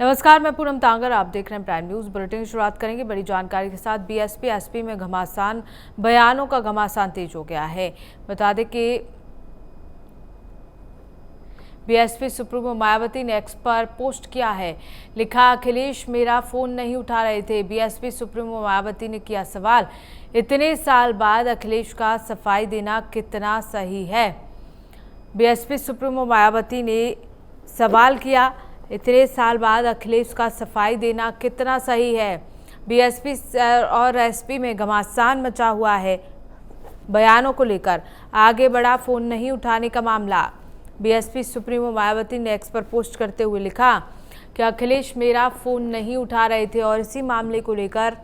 नमस्कार, मैं पूनम तांगर, आप देख रहे हैं प्राइम न्यूज बुलेटिन की शुरुआत करेंगे बड़ी जानकारी के साथ। बीएसपी एसपी में घमासान, बयानों का घमासान तेज हो गया है। बता दें कि बीएसपी सुप्रीमो मायावती ने एक्स पर पोस्ट किया है, लिखा अखिलेश मेरा फोन नहीं उठा रहे थे। बीएसपी सुप्रीमो मायावती ने किया सवाल, इतने साल बाद अखिलेश का सफाई देना कितना सही है। बीएसपी सुप्रीमो मायावती ने सवाल किया, इतने साल बाद अखिलेश का सफाई देना कितना सही है। बीएसपी और एसपी में घमासान मचा हुआ है। बयानों को लेकर आगे बढ़ा फोन नहीं उठाने का मामला। बीएसपी सुप्रीमो मायावती ने एक्स पर पोस्ट करते हुए लिखा कि अखिलेश मेरा फोन नहीं उठा रहे थे और इसी मामले को लेकर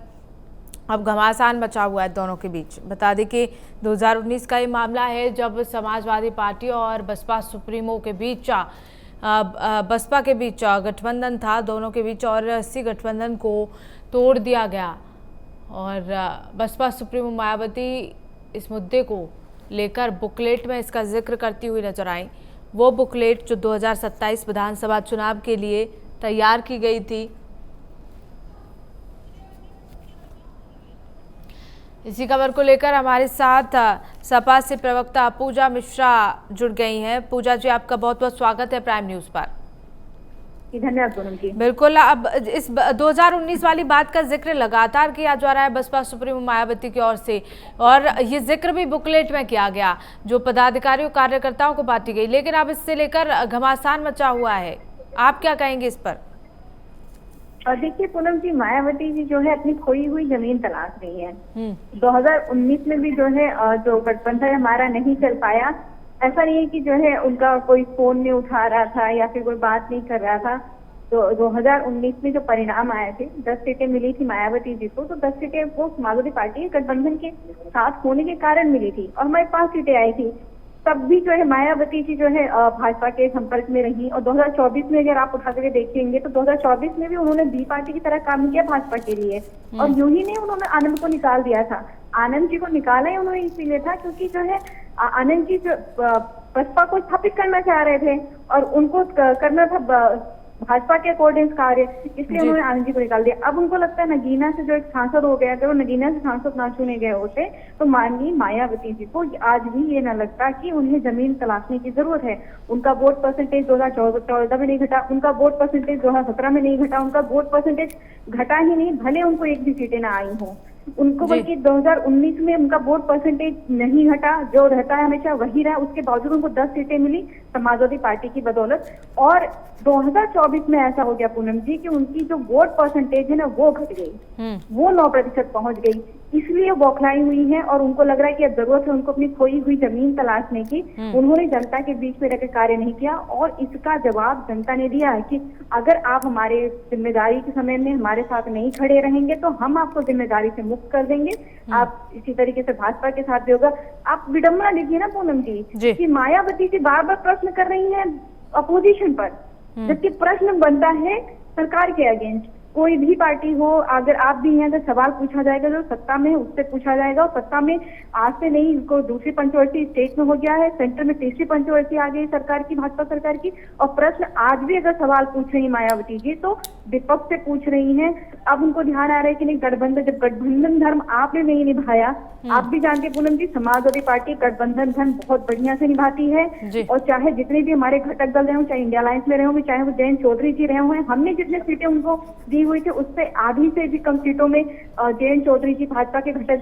अब घमासान मचा हुआ है दोनों के बीच। बता दें कि 2019 का ये मामला है जब समाजवादी पार्टी और बसपा सुप्रीमो के बीच बसपा के बीच गठबंधन था दोनों के बीच, और इसी गठबंधन को तोड़ दिया गया। और बसपा सुप्रीमो मायावती इस मुद्दे को लेकर बुकलेट में इसका जिक्र करती हुई नजर आई। वो बुकलेट जो 2027 विधानसभा चुनाव के लिए तैयार की गई थी। इसी खबर को लेकर हमारे साथ सपा से प्रवक्ता पूजा मिश्रा जुड़ गई हैं। पूजा जी, आपका बहुत बहुत स्वागत है प्राइम न्यूज पर। धन्यवाद पूनम जी। बिल्कुल, अब इस 2019 वाली बात का जिक्र लगातार किया जा रहा है बसपा सुप्रीमो मायावती की ओर से, और ये जिक्र भी बुकलेट में किया गया जो पदाधिकारियों कार्यकर्ताओं को बांटी गई, लेकिन अब इससे लेकर घमासान मचा हुआ है। आप क्या कहेंगे इस पर? देखिए पूनम जी, मायावती जी जो है अपनी खोई हुई जमीन तलाश रही है। 2019 में भी जो है जो गठबंधन हमारा नहीं चल पाया, ऐसा नहीं है कि जो है उनका कोई फोन नहीं उठा रहा था या फिर कोई बात नहीं कर रहा था। तो 2019 में जो परिणाम आए थे, 10 सीटें मिली थी मायावती जी को, तो 10 सीटें वो समाजवादी पार्टी गठबंधन के साथ होने के कारण मिली थी और हमारे 5 सीटें आई थी। तब भी जो है मायावती जी जो है भाजपा के संपर्क में रही, और 2024 में अगर आप उठा करके देखेंगे तो 2024 में भी उन्होंने बी पार्टी की तरह काम किया भाजपा के लिए। और यूं ही नहीं, उन्होंने आनंद को निकाल दिया था। आनंद जी को निकाला ही उन्होंने इसीलिए था क्योंकि जो है आनंद जी जो बसपा को स्थापित करना चाह रहे थे और उनको करना था भाजपा के अकॉर्डिंग कार्य, इसलिए उन्होंने आनंद जी को निकाल दिया। अब उनको लगता है नगीना से जो एक सांसद हो गया, अगर वो नगीना से सांसद ना चुने गए होते तो माननीय मायावती जी को आज भी ये न लगता कि उन्हें जमीन तलाशने की जरूरत है। उनका वोट परसेंटेज 2014 में नहीं घटा, उनका वोट परसेंटेज 2017 में नहीं घटा, उनका वोट परसेंटेज घटा ही नहीं, भले उनको एक भी सीटें ना आई हो उनको, बल्कि 2019 में उनका वोट परसेंटेज नहीं घटा, जो रहता है हमेशा वही रहा। उसके बावजूद उनको 10 सीटें मिली समाजवादी पार्टी की बदौलत। और 2024 में ऐसा हो गया पूनम जी कि उनकी जो वोट परसेंटेज है ना वो घट गई, वो 9% पहुंच गई। इसलिए बौखलाई हुई है और उनको लग रहा है कि अब जरूरत है उनको अपनी खोई हुई जमीन तलाशने की। उन्होंने जनता के बीच में रहकर कार्य नहीं किया और इसका जवाब जनता ने दिया है कि अगर आप हमारे जिम्मेदारी के समय में हमारे साथ नहीं खड़े रहेंगे तो हम आपको जिम्मेदारी से मुक्त कर देंगे। आप इसी तरीके से भाजपा के साथ भी होगा। आप विडम्बना देखिए ना पूनम जी कि मायावती जी बार बार प्रश्न कर रही है अपोजिशन पर, जबकि प्रश्न बनता है सरकार के अगेंस्ट। कोई भी पार्टी हो, अगर आप भी हैं, अगर सवाल पूछा जाएगा जो सत्ता में है उससे पूछा जाएगा। और सत्ता में आज से नहीं, को दूसरी पंचवर्षीय स्टेट में हो गया है, सेंटर में तीसरी पंचवर्षीय आ गई सरकार की, भाजपा सरकार की। और प्रश्न आज भी अगर सवाल पूछ रही मायावती जी तो विपक्ष से पूछ रही हैं। अब उनको ध्यान आ रहा है कि नहीं, गठबंधन, जब गठबंधन धर्म आपने नहीं निभाया, आप भी जानते पूनम जी समाजवादी पार्टी गठबंधन धर्म बहुत बढ़िया से निभाती है। और चाहे जितने भी हमारे घटक दल रहे हो, चाहे इंडिया अलायंस में रहे होंगे, चाहे वो जयंत चौधरी जी रहे हुए, हमने जितने सीटें उनको दी हुई थी उससे आधी से भी कम सीटों में जयंत चौधरी जी भाजपा के घटक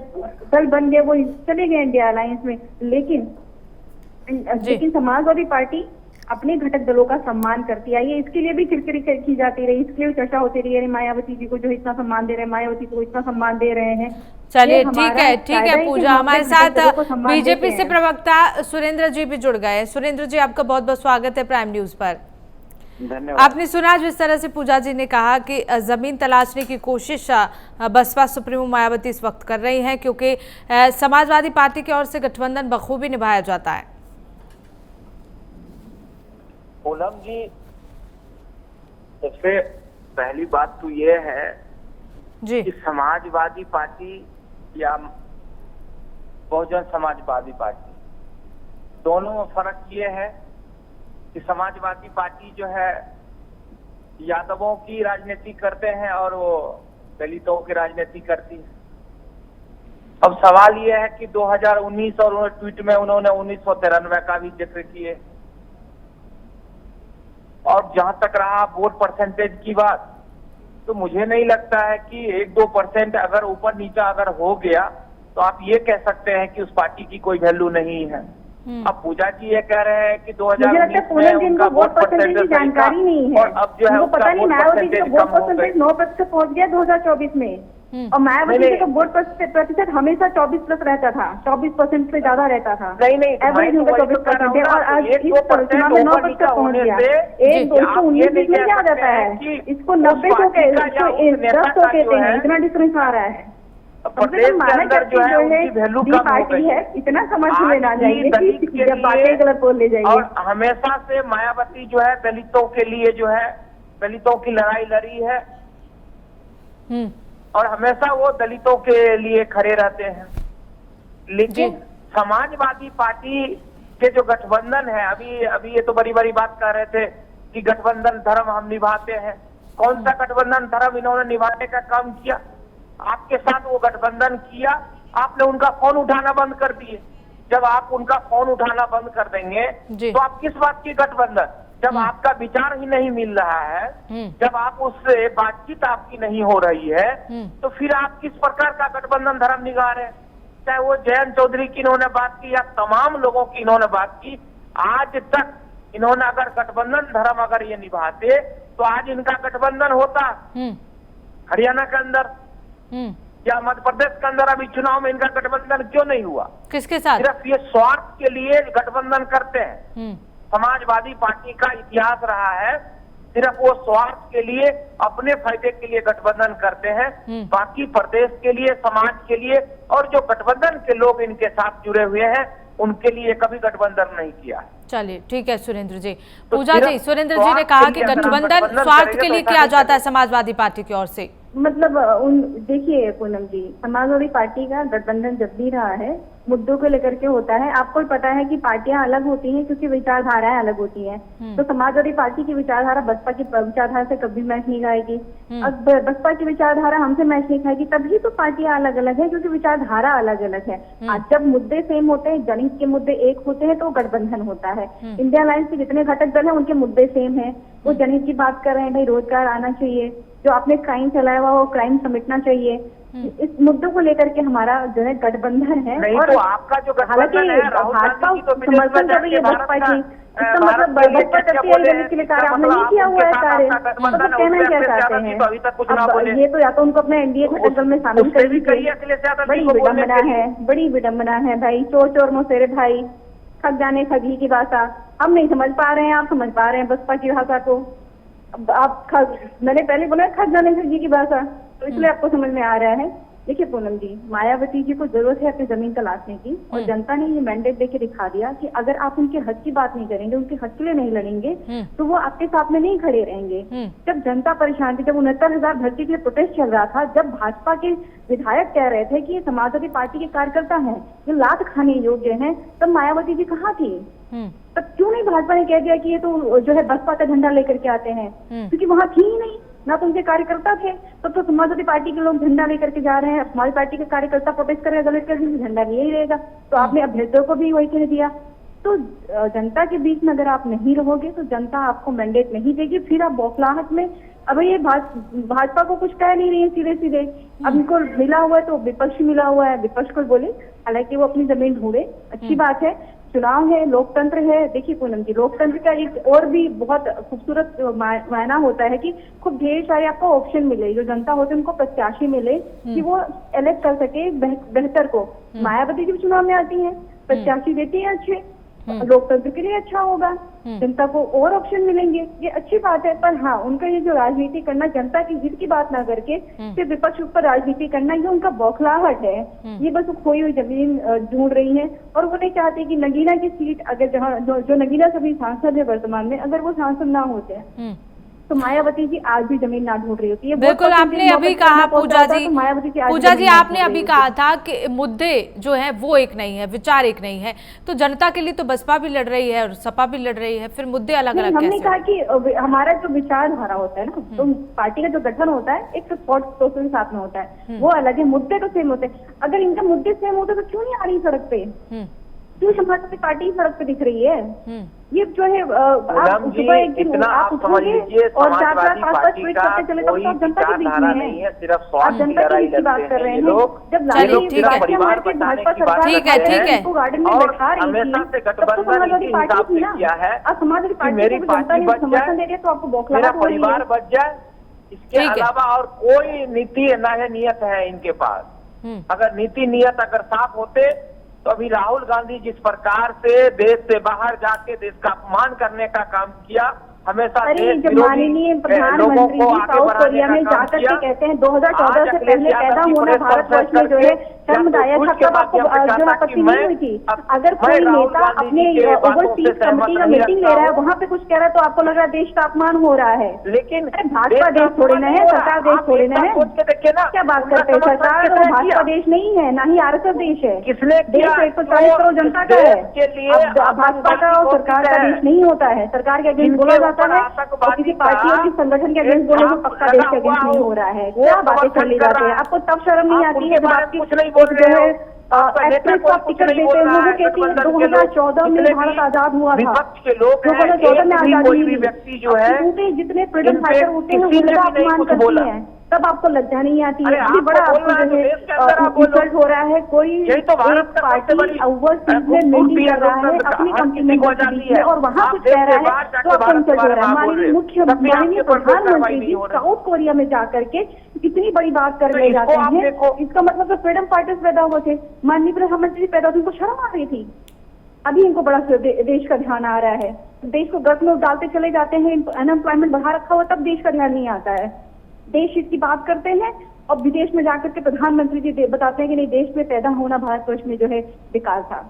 दल बन गए, वो चले गए इंडिया अलायंस में। लेकिन समाजवादी पार्टी अपने घटक दलों का सम्मान करती आई है। इसके लिए भी किरकिरी की जाती रही, इसके लिए भी चर्चा होती रही है मायावती जी को जो इतना सम्मान दे रहे हैं, मायावती को इतना सम्मान दे रहे हैं। चलिए ठीक है पूजा, हमारे साथ बीजेपी से प्रवक्ता सुरेंद्र जी भी जुड़ गए। सुरेंद्र जी, आपका बहुत बहुत स्वागत है प्राइम न्यूज पर। धन्यवाद। आपने सुना जिस तरह से पूजा जी ने कहा कि जमीन तलाशने की कोशिश बसपा सुप्रीमो मायावती इस वक्त कर रही हैं क्योंकि समाजवादी पार्टी की ओर से गठबंधन बखूबी निभाया जाता है। पूनम जी, सबसे पहली बात तो ये है जी कि समाजवादी पार्टी या बहुजन समाजवादी पार्टी दोनों में फर्क ये है कि समाजवादी पार्टी जो है यादवों की राजनीति करते हैं और वो दलितों की राजनीति करती है। अब सवाल ये है कि 2019 और ट्वीट में उन्होंने 1993 का भी जिक्र किए। और जहां तक रहा वोट परसेंटेज की बात, तो मुझे नहीं लगता है कि 1-2% अगर ऊपर नीचा अगर हो गया तो आप ये कह सकते हैं कि उस पार्टी की कोई वैल्यू नहीं है। अब पूजा जी ये कह रहे हैं कि 2019 में उनका वोट परसेंटेज की जानकारी नहीं है, और अब जो है उनको पता नहीं मायावती जी का वोट परसेंटेज 9% पहुंच गया 2024 में, और मायावती जी का वोट प्रतिशत हमेशा 24+ रहता था, 24% से ज्यादा रहता था। नहीं एवरेज उनका 24% है और आज इस चुनाव में 9% पहुंच गया। 1-2-19 में क्या आ जाता है, इसको 90 हो के 10 हो कहते हैं, इतना डिफरेंस आ रहा है। प्रदेश के अंदर जो है उनकी वैल्यू कम हो गई है, इतना समझ में ना जाइए कि जब बातें गलत बोल ले जाइए। और हमेशा से मायावती जो है दलितों के लिए जो है दलितों की लड़ाई लड़ी है और हमेशा वो दलितों के लिए खड़े रहते हैं। लेकिन समाजवादी पार्टी के जो गठबंधन है, अभी ये तो बड़ी बड़ी बात कर रहे थे कि गठबंधन धर्म हम निभाते हैं। कौन सा गठबंधन धर्म इन्होंने निभाने का काम किया? आपके साथ वो गठबंधन किया, आपने उनका फोन उठाना बंद कर दिए। जब आप उनका फोन उठाना बंद कर देंगे तो आप किस बात की गठबंधन? जब आपका विचार ही नहीं मिल रहा है, जब आप उससे बातचीत आपकी नहीं हो रही है, तो फिर आप किस प्रकार का गठबंधन धर्म निभा रहे हैं? चाहे वो जयंत चौधरी की इन्होंने बात की या तमाम लोगों की इन्होंने बात की, आज तक इन्होंने अगर गठबंधन धर्म अगर ये निभाते तो आज इनका गठबंधन होता हरियाणा के अंदर या मध्य प्रदेश के अंदर। अभी चुनाव में इनका गठबंधन क्यों नहीं हुआ? किसके साथ? सिर्फ ये स्वार्थ के लिए गठबंधन करते हैं। समाजवादी पार्टी का इतिहास रहा है, सिर्फ वो स्वार्थ के लिए अपने फायदे के लिए गठबंधन करते हैं। बाकी प्रदेश के लिए, समाज के लिए और जो गठबंधन के लोग इनके साथ जुड़े हुए हैं उनके लिए कभी गठबंधन नहीं किया। चलिए ठीक है सुरेंद्र जी। पूजा जी, सुरेंद्र जी ने कहा कि गठबंधन स्वार्थ के लिए किया जाता है समाजवादी पार्टी की ओर से। मतलब देखिए पूनम जी, समाजवादी पार्टी का गठबंधन जब भी रहा है मुद्दों को लेकर के होता है। आपको पता है कि पार्टियां अलग होती हैं क्योंकि विचारधाराएं अलग होती हैं। तो समाजवादी पार्टी की विचारधारा बसपा की विचारधारा से कभी मैच नहीं खाएगी। अब बसपा की विचारधारा हमसे मैच नहीं खाएगी, तभी तो पार्टियां अलग अलग है क्योंकि विचारधारा अलग अलग है। आज जब मुद्दे सेम होते हैं, जनहित के मुद्दे एक होते हैं तो गठबंधन होता है। इंडिया अलायंस के जितने घटक दल है उनके मुद्दे सेम है। वो जनहित की बात कर रहे हैं, भाई रोजगार आना चाहिए, जो आपने क्राइम चलाया हुआ वो क्राइम समेटना चाहिए। इस मुद्दों को लेकर के हमारा जो है गठबंधन है। नहीं और तो आपका जो गठबंधन है, भाजपा समर्थन कर रही है बसपा की, इसका मतलब बसपा करती है जनहित के लिए कार्य आपने नहीं किया हुआ है कार्य, मतलब कहना क्या चाहते हैं? ये तो या तो उनको अपने एनडीए घटक दल में शामिल कर दीजिए। बड़ी विडम्बना है, बड़ी विडम्बना है भाई। चोर चोर मोसेरे भाई, खग जाने खगी की भाषा हम नहीं समझ पा रहे हैं, आप समझ पा रहे हैं बसपा की भाषा को। आप मैंने पहले बोला खग जाने खगी की भाषा, तो इसलिए आपको समझ में आ रहा है। देखिए पूनम जी, मायावती जी को जरूरत है अपनी जमीन तलाशने की और जनता ने ये मैंडेट देके दिखा दिया कि अगर आप उनके हक की बात नहीं करेंगे, उनके हक के लिए नहीं लड़ेंगे तो वो आपके साथ में नहीं खड़े रहेंगे। जब जनता परेशान थी, जब 69,000 भर्ती के लिए प्रोटेस्ट चल रहा था, जब भाजपा के विधायक कह रहे थे कि ये समाजवादी पार्टी के कार्यकर्ता हैं जो लात खाने योग्य हैं, तब मायावती जी कहाँ थी? तब क्यों नहीं भाजपा ने कह दिया कि ये तो जो है बसपा का झंडा लेकर के आते हैं? क्योंकि वहां थी ही नहीं, ना तो उनके कार्यकर्ता थे। तो समाजवादी पार्टी के लोग झंडा लेकर के जा रहे हैं, समाजवादी पार्टी के कार्यकर्ता प्रोटेस्ट कर रहे हैं, दलित कर झंडा लिए ही रहेगा। तो आपने अभ्यर्थियों को भी वही कह दिया। तो जनता के बीच में अगर आप नहीं रहोगे तो जनता आपको मैंडेट नहीं देगी। फिर आप बौखलाहट में, अब ये भाजपा को कुछ कह नहीं रही है सीधे सीधे। अब इनको मिला हुआ है तो विपक्ष मिला हुआ है, विपक्ष को बोले, हालांकि वो अपनी जमीन ढूंढे, अच्छी बात है। चुनाव है, लोकतंत्र है। देखिए पूनम जी, लोकतंत्र का एक और भी बहुत खूबसूरत मायना होता है कि खूब ढेर सारे आपको ऑप्शन मिले, जो जनता होती है उनको प्रत्याशी मिले कि वो इलेक्ट कर सके बेहतर को। मायावती जी चुनाव में आती है, प्रत्याशी देती है अच्छे, लोकतंत्र के लिए अच्छा होगा, जनता को और ऑप्शन मिलेंगे, ये अच्छी बात है। पर हाँ, उनका ये जो राजनीति करना, जनता की हित की बात ना करके सिर्फ विपक्ष पर राजनीति करना, ये उनका बौखलाहट है। ये बस खोई हुई जमीन ढूंढ रही है और वो नहीं चाहते कि नगीना की सीट, अगर जहाँ जो नगीना सभी सांसद है वर्तमान में, अगर वो सांसद ना होते हैं तो मायावती जी आज भी जमीन ना ढूंढ रही होती है। बिल्कुल, आपने अभी कहा पूजा जी, पूजा जी आपने अभी रही कहा था कि मुद्दे जो है वो एक नहीं है, विचार एक नहीं है, तो जनता के लिए तो बसपा भी लड़ रही है और सपा भी लड़ रही है, फिर मुद्दे अलग अलग हमने कैसे? कहा कि हमारा जो विचारधारा होता है ना, तो पार्टी का जो गठन होता है एक थॉट प्रोसेस के साथ में होता है, वो अलग है। मुद्दे तो सेम होते हैं। अगर इनके मुद्दे सेम होते तो क्यों नहीं आ रही सड़क पे? क्यों समाजवादी पार्टी सड़क पे दिख रही है? ये जो है आप सुबह एक दिन आप उठोगे और 4-4-5 ट्वीट करते चले तो आप जनता के बीच में है, आप जनता के बीच की बात कर रहे हैं। जब भाजपा सरकार को गार्डन में बैठा रही थी तब तो समाजवादी पार्टी थी ना। अब समाजवादी पार्टी को जनता ने समर्थन दे दिया तो आपको बौखलाहट हो रही परिवार बच जाए, इसके अलावा और कोई नीति न है, नियत है इनके पास। अगर नीति नियत अगर साफ होते तो अभी राहुल गांधी जिस प्रकार से देश से बाहर जाके देश का अपमान करने का काम किया, हमेशा जब माननीय प्रधानमंत्री जी साउथ कोरिया में जाकर के कहते हैं 2014 से पहले पैदा होना भारतवर्ष में जो है शर्मदायक था, तब आपको जो आपत्ति नहीं हुई थी। अगर कोई नेता अपने ओवरसीज कमेटी का मीटिंग ले रहा है, वहाँ पे कुछ कह रहा है तो आपको लग रहा है देश का अपमान हो रहा है। लेकिन भाजपा देश थोड़े न है, सरकार देश थोड़े न है, क्या बात करते हैं? सरकार तो भाजपा देश नहीं है, ना ही RSS देश है। किसने देश 140 करोड़ जनता का है। भाजपा का और सरकार का देश नहीं होता है। सरकार के अगेंस्ट बोला जाता है और किसी पार्टी और किसी संगठन के अगेंस्ट बोले तो पक्का देश के अगेंस्ट नहीं हो रहा है। क्या बातें चली जाती है? आपको तब शर्म नहीं आती है जब आपकी जो है एक्सप्रेस को आप टिकट देते हैं? वो कहती है 2014 में भारत आजाद हुआ था, 2014 में आजादी हुई। जितने फ्रीडम फाइटर होते हैं उनका अपमान करती है, तब आपको लज्जा नहीं आती है। अभी बड़ा आपको जो है इंसल्ट हो रहा है। कोई एक पार्टी ओवरसीज में मीटिंग कर रहा है अपनी कंपनी में और वहाँ कुछ कह रहा है तो आपको इंसल्ट हो रहा है। माननीय प्रधानमंत्री जी साउथ कोरिया में जाकर के कितनी बड़ी बात कर ले जाते हैं। इसका मतलब तो फ्रीडम फाइटर्स पैदा हुए थे, माननीय प्रधानमंत्री पैदा हुए, उनको शर्म आ रही थी। अभी इनको बड़ा देश का ध्यान आ रहा है। देश को गर्भ में डालते चले जाते हैं, अनएम्प्लॉयमेंट बढ़ा रखा हुआ, तब देश का ध्यान नहीं आता है। देश हित की बात करते हैं और विदेश में जाकर के प्रधानमंत्री जी बताते हैं कि नहीं, देश में पैदा होना भारतवर्ष में जो है बेकार था।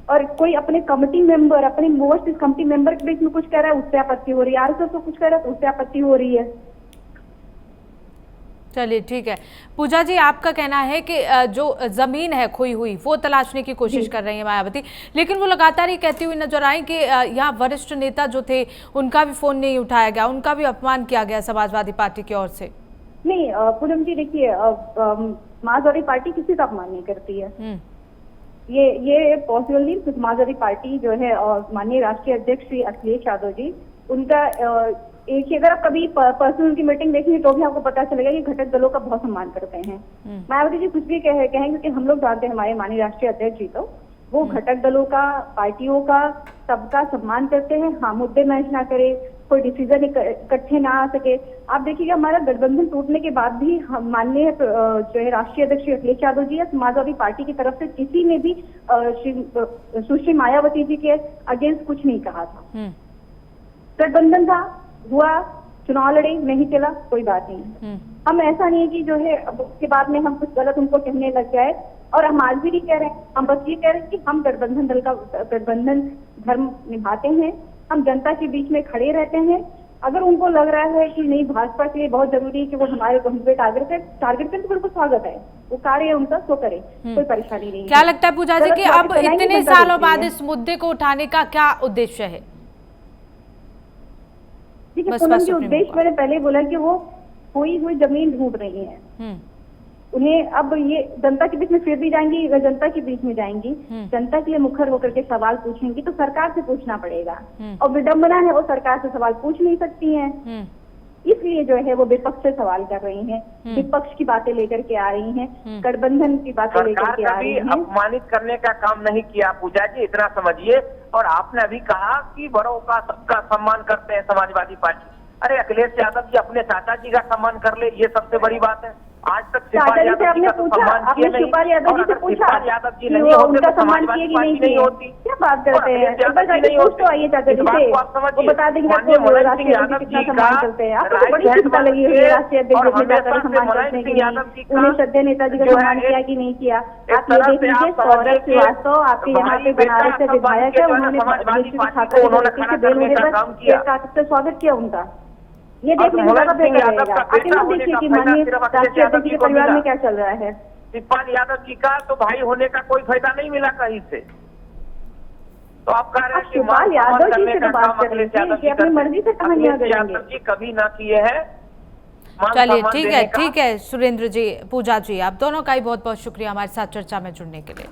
और कोई अपने कमेटी मेंबर, अपने मोस्ट कमेटी मेंबर के बीच में कुछ कह रहा है, उससे आपत्ति हो रही है। RSS को कुछ कह रहा है तो उससे आपत्ति हो रही है। चलिए ठीक है। पूजा जी, आपका कहना है कि जो जमीन है खोई हुई वो तलाशने की कोशिश कर रही है मायावती, लेकिन वो लगातार ये कहती हुई नजर आई कि यहाँ वरिष्ठ नेता जो थे उनका भी फोन नहीं उठाया गया, उनका भी अपमान किया गया समाजवादी पार्टी की ओर से। नहीं पूनम जी, देखिए समाजवादी पार्टी किसी का अपमान नहीं करती है। ये पॉसिबल नहीं। समाजवादी पार्टी जो है माननीय राष्ट्रीय अध्यक्ष श्री अखिलेश यादव जी, उनका एक ही, अगर आप कभी पर्सनल की मीटिंग देखेंगे तो भी आपको पता चलेगा कि घटक दलों का बहुत सम्मान करते हैं। मायावती जी कुछ भी कहेंगे क्योंकि हम लोग जानते हैं हमारे माननीय राष्ट्रीय अध्यक्ष जी तो वो घटक दलों का, पार्टियों का, सबका सम्मान करते हैं। हाँ, मुद्दे मैच ना करे, कोई डिसीजन इकट्ठे ना आ सके। आप देखिएगा हमारा गठबंधन टूटने के बाद भी हम माननीय जो है राष्ट्रीय अध्यक्ष श्री अखिलेश यादव जी या समाजवादी पार्टी की तरफ से किसी ने भी सुश्री मायावती जी के अगेंस्ट कुछ नहीं कहा था। गठबंधन था, हुआ, चुनाव लड़े, नहीं चला, कोई बात नहीं। हम ऐसा नहीं है कि जो है उसके बाद में हम कुछ गलत उनको कहने लग जाए, और हम आज भी नहीं कह रहे हैं। हम बस ये कह रहे हैं कि हम गठबंधन दल का गठबंधन धर्म निभाते हैं, हम जनता के बीच में खड़े रहते हैं। अगर उनको लग रहा है कि नहीं भाजपा के लिए बहुत जरूरी है कि वो हमारे टारगेट करें तो बिल्कुल स्वागत है, वो कार्य है उनका, तो करे, कोई परेशानी नहीं। क्या लगता है पूजा जी कि अब इतने सालों बाद इस मुद्दे को उठाने का क्या उद्देश्य है? देखिए पूनम जी, उद्देश्य मैंने पहले बोला कि वो खोई हुई जमीन ढूंढ रही है। उन्हें अब ये जनता के बीच में फिर भी जाएंगी, अगर जनता के बीच में जाएंगी, जनता के लिए मुखर होकर के सवाल पूछेंगी तो सरकार से पूछना पड़ेगा। और विडम्बना है वो सरकार से सवाल पूछ नहीं सकती हैं, इसलिए जो है वो विपक्ष से सवाल कर रही हैं, विपक्ष की बातें लेकर के आ रही हैं, गठबंधन की बातें लेकर के आ रही हैं। अपमानित करने का काम नहीं किया पूजा जी, इतना समझिए। और आपने अभी कहा कि बड़ों का सबका सम्मान करते हैं समाजवादी पार्टी। अरे अखिलेश यादव जी अपने चाचा जी का सम्मान कर ले, ये सबसे बड़ी बात है। आज तक शिवपाल यादव जी का सम्मान किया नहीं, और अगर शिवपाल यादव जी नहीं होते तो समाजवादी पार्टी नहीं होती। क्या बात करते हैं? तो आइए चाचा जी से वो बता देंगे आपको राष्ट्रीय अध्यक्ष कितना सम्मान करते हैं। आपको बड़ी चिंता लगी हुई है राष्ट्रीय अध्यक्ष में जाकर सम्मान करने की, उन्हें श्रद्धेय नेताजी का सम्मान किया कि नहीं किया? आप ये देख लीजिए, सौरभ श्रीवास्तव आपके यहाँ पे बनारस से विधायक है, उन्होंने छात्र बेल होने पर स्वागत किया उनका। ये देखने में ज्यादा बेहतर यादव रहेगा। का आगे बेटा मत होने देखिए का कि फायदा माननीय सिर्फ राष्ट्रीय अखिलेश यादव अध्यक्ष जी के को परिवार मिला। में क्या चल रहा है। शिवपाल यादव जी का तो भाई होने का कोई फायदा नहीं मिला कहीं से। तो आप कह रहे हैं कि शिवपाल यादव जी से तो बात कर अखिलेश लीजिए यादव कि अपनी मर्जी से कहानियां अखिलेश गढ़ेंगे। यादव जी कभी ना किए हैं। चलिए ठीक है सुरेंद्र जी, पूजा जी, आप दोनों का ही बहुत बहुत शुक्रिया हमारे साथ चर्चा में जुड़ने के लिए।